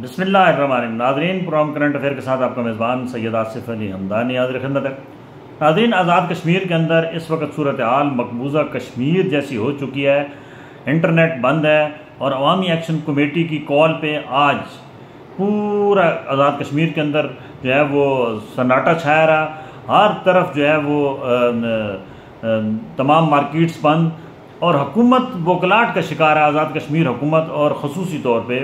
بسم اللہ الرحمن الرحیم۔ ناظرین، پروگرام کرنٹ افیئر کے ساتھ آپ کا میزبان سید آصف علی حمدانی حاضر خدمت ہے۔ ناظرین، آزاد کشمیر کے اندر اس وقت صورتحال مقبوضہ کشمیر جیسی ہو چکی ہے، انٹرنیٹ بند ہے اور عوامی ایکشن کمیٹی کی کال پہ آج پورا آزاد کشمیر کے اندر جو ہے وہ سناٹا چھایا رہا۔ ہر طرف جو ہے وہ تمام مارکیٹس بند اور حکومت بوکلاٹ کا شکار ہے آزاد کشمیر حکومت، اور خصوصی طور پہ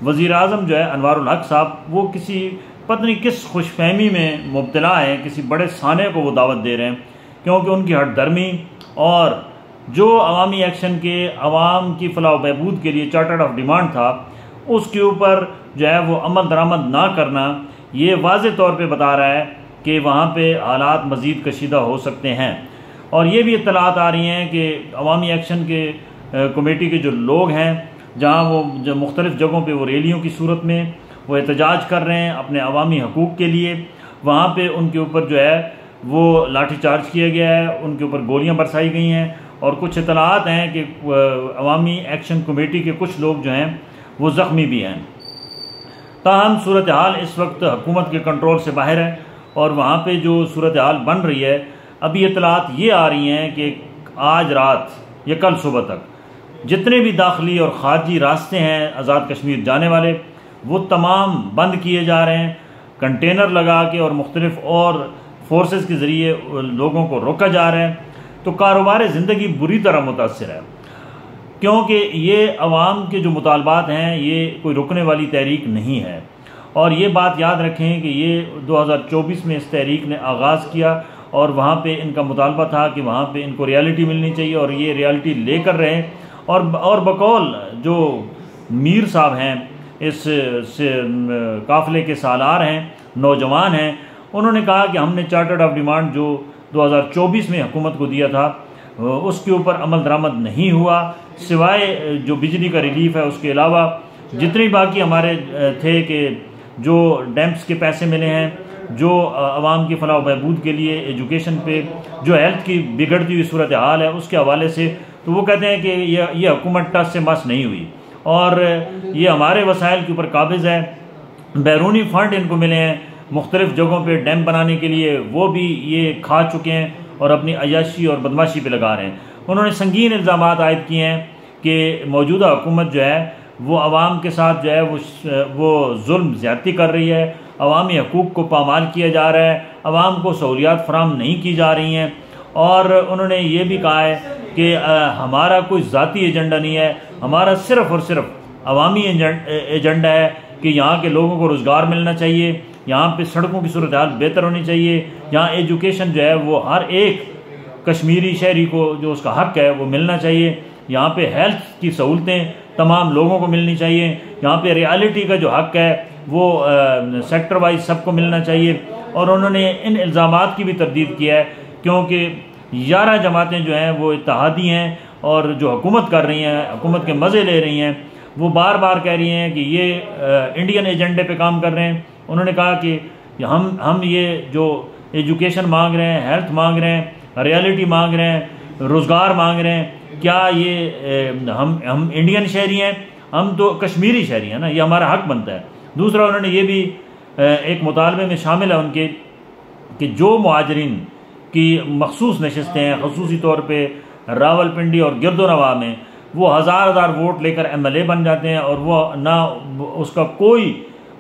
وزیر اعظم جو ہے انوار الحق صاحب، وہ کسی پتہ نہیں کس خوش فہمی میں مبتلا ہیں، کسی بڑے سانے کو وہ دعوت دے رہے ہیں، کیونکہ ان کی ہٹ درمی اور جو عوامی ایکشن کے عوام کی فلاح و بہبود کے لیے چارٹر آف ڈیمانڈ تھا، اس کے اوپر جو ہے وہ عمل درآمد نہ کرنا، یہ واضح طور پہ بتا رہا ہے کہ وہاں پہ حالات مزید کشیدہ ہو سکتے ہیں۔ اور یہ بھی اطلاعات آ رہی ہیں کہ عوامی ایکشن کے کمیٹی کے جو لوگ ہیں، جہاں وہ جو مختلف جگہوں پہ وہ ریلیوں کی صورت میں وہ احتجاج کر رہے ہیں اپنے عوامی حقوق کے لیے، وہاں پہ ان کے اوپر جو ہے وہ لاٹھی چارج کیا گیا ہے، ان کے اوپر گولیاں برسائی گئی ہیں، اور کچھ اطلاعات ہیں کہ عوامی ایکشن کمیٹی کے کچھ لوگ جو ہیں وہ زخمی بھی ہیں۔ تاہم صورتحال اس وقت حکومت کے کنٹرول سے باہر ہے، اور وہاں پہ جو صورتحال بن رہی ہے، ابھی اطلاعات یہ آ رہی ہیں کہ آج رات یا کل صبح تک جتنے بھی داخلی اور خارجی راستے ہیں آزاد کشمیر جانے والے، وہ تمام بند کیے جا رہے ہیں، کنٹینر لگا کے اور مختلف اور فورسز کے ذریعے لوگوں کو روکا جا رہا ہے۔ تو کاروبار زندگی بری طرح متاثر ہے، کیونکہ یہ عوام کے جو مطالبات ہیں یہ کوئی رکنے والی تحریک نہیں ہے، اور یہ بات یاد رکھیں کہ یہ 2024 میں اس تحریک نے آغاز کیا، اور وہاں پہ ان کا مطالبہ تھا کہ وہاں پہ ان کو ریالٹی ملنی چاہیے، اور یہ ریالٹی لے کر رہے، اور بقول جو میر صاحب ہیں، اس قافلے کے سالار ہیں، نوجوان ہیں، انہوں نے کہا کہ ہم نے چارٹر آف ڈیمانڈ جو 2024 میں حکومت کو دیا تھا اس کے اوپر عمل درآمد نہیں ہوا، سوائے جو بجلی کا ریلیف ہے اس کے علاوہ جتنے باقی ہمارے تھے، کہ جو ڈیمپس کے پیسے ملے ہیں، جو عوام کی فلاح و بہبود کے لیے ایجوکیشن پہ جو ہیلتھ کی بگڑتی ہوئی صورتحال ہے اس کے حوالے سے، تو وہ کہتے ہیں کہ یہ حکومت ٹس سے مس نہیں ہوئی، اور یہ ہمارے وسائل کے اوپر قابض ہے، بیرونی فنڈ ان کو ملے ہیں مختلف جگہوں پہ ڈیم بنانے کے لیے، وہ بھی یہ کھا چکے ہیں اور اپنی عیاشی اور بدماشی پہ لگا رہے ہیں۔ انہوں نے سنگین الزامات عائد کیے ہیں کہ موجودہ حکومت جو ہے وہ عوام کے ساتھ جو ہے وہ ظلم زیادتی کر رہی ہے، عوامی حقوق کو پامال کیا جا رہا ہے، عوام کو سہولیات فراہم نہیں کی جا رہی ہیں، اور انہوں نے یہ بھی کہا ہے کہ ہمارا کوئی ذاتی ایجنڈا نہیں ہے، ہمارا صرف اور صرف عوامی ایجنڈا ہے کہ یہاں کے لوگوں کو روزگار ملنا چاہیے، یہاں پہ سڑکوں کی صورتحال بہتر ہونی چاہیے، یہاں ایجوکیشن جو ہے وہ ہر ایک کشمیری شہری کو جو اس کا حق ہے وہ ملنا چاہیے، یہاں پہ ہیلتھ کی سہولتیں تمام لوگوں کو ملنی چاہیے، یہاں پہ ریالٹی کا جو حق ہے وہ سیکٹر وائز سب کو ملنا چاہیے۔ اور انہوں نے ان الزامات کی بھی تردید کیا ہے، کیونکہ 11 جماعتیں جو ہیں وہ اتحادی ہیں، اور جو حکومت کر رہی ہیں، حکومت کے مزے لے رہی ہیں، وہ بار بار کہہ رہی ہیں کہ یہ انڈین ایجنڈے پہ کام کر رہے ہیں۔ انہوں نے کہا کہ ہم یہ جو ایجوکیشن مانگ رہے ہیں، ہیلتھ مانگ رہے ہیں، ریالٹی مانگ رہے ہیں، روزگار مانگ رہے ہیں، کیا یہ ہم انڈین شہری ہیں؟ ہم تو کشمیری شہری ہیں نا، یہ ہمارا حق بنتا ہے۔ دوسرا انہوں نے یہ بھی ایک مطالبے میں شامل ہے ان کے کہ جو مہاجرین کی مخصوص نشستیں ہیں، خصوصی طور پہ راول پنڈی اور گرد و نواح میں، وہ ہزار ووٹ لے کر MLA بن جاتے ہیں، اور وہ نہ اس کا کوئی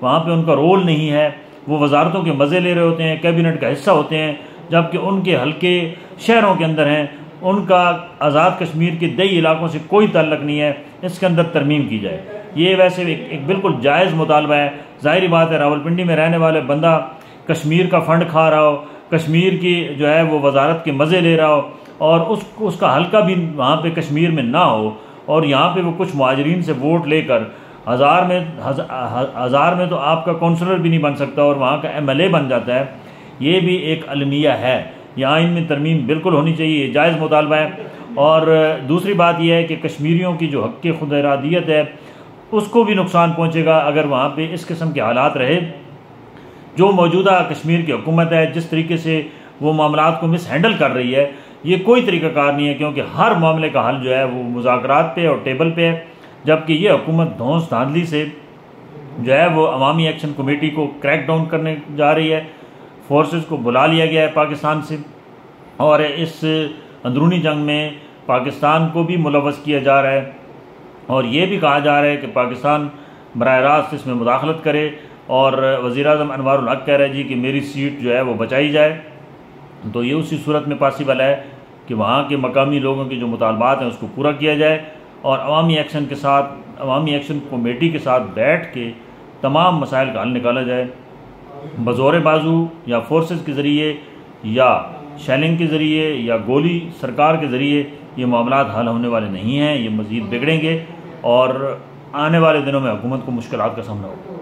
وہاں پہ ان کا رول نہیں ہے، وہ وزارتوں کے مزے لے رہے ہوتے ہیں، کیبنٹ کا حصہ ہوتے ہیں، جبکہ ان کے حلقے شہروں کے اندر ہیں، ان کا آزاد کشمیر کے دیہی علاقوں سے کوئی تعلق نہیں ہے۔ اس کے اندر ترمیم کی جائے، یہ ویسے ایک بالکل جائز مطالبہ ہے۔ ظاہری بات ہے راولپنڈی میں رہنے والے بندہ کشمیر کا فنڈ کھا رہا ہو، کشمیر کی جو ہے وہ وزارت کے مزے لے رہا ہو، اور اس کا حلقہ بھی وہاں پہ کشمیر میں نہ ہو، اور یہاں پہ وہ کچھ مہاجرین سے ووٹ لے کر ہزار میں تو آپ کا کونسلر بھی نہیں بن سکتا اور وہاں کا MLA بن جاتا ہے، یہ بھی ایک المیہ ہے۔ یہاں ان میں ترمیم بالکل ہونی چاہیے، یہ جائز مطالبہ ہے۔ اور دوسری بات یہ ہے کہ کشمیریوں کی جو حق خود ارادیت ہے اس کو بھی نقصان پہنچے گا اگر وہاں پہ اس قسم کے حالات رہے۔ جو موجودہ کشمیر کی حکومت ہے، جس طریقے سے وہ معاملات کو مس ہینڈل کر رہی ہے، یہ کوئی طریقہ کار نہیں ہے، کیونکہ ہر معاملے کا حل جو ہے وہ مذاکرات پہ اور ٹیبل پہ ہے، جبکہ یہ حکومت دھونس دھاندلی سے جو ہے وہ عوامی ایکشن کمیٹی کو کریک ڈاؤن کرنے جا رہی ہے، فورسز کو بلا لیا گیا ہے پاکستان سے، اور اس اندرونی جنگ میں پاکستان کو بھی ملوث کیا جا رہا ہے، اور یہ بھی کہا جا رہا ہے کہ پاکستان براہ راست اس میں مداخلت کرے، اور وزیر اعظم انوار الحق کہہ رہے جی کہ میری سیٹ جو ہے وہ بچائی جائے۔ تو یہ اسی صورت میں پاسبل ہے کہ وہاں کے مقامی لوگوں کے جو مطالبات ہیں اس کو پورا کیا جائے، اور عوامی ایکشن کمیٹی کے ساتھ بیٹھ کے تمام مسائل کا حل نکالا جائے۔ بزور بازو یا فورسز کے ذریعے یا شیلنگ کے ذریعے یا گولی سرکار کے ذریعے یہ معاملات حل ہونے والے نہیں ہیں، یہ مزید بگڑیں گے، اور آنے والے دنوں میں حکومت کو مشکلات کا سامنا ہوگا۔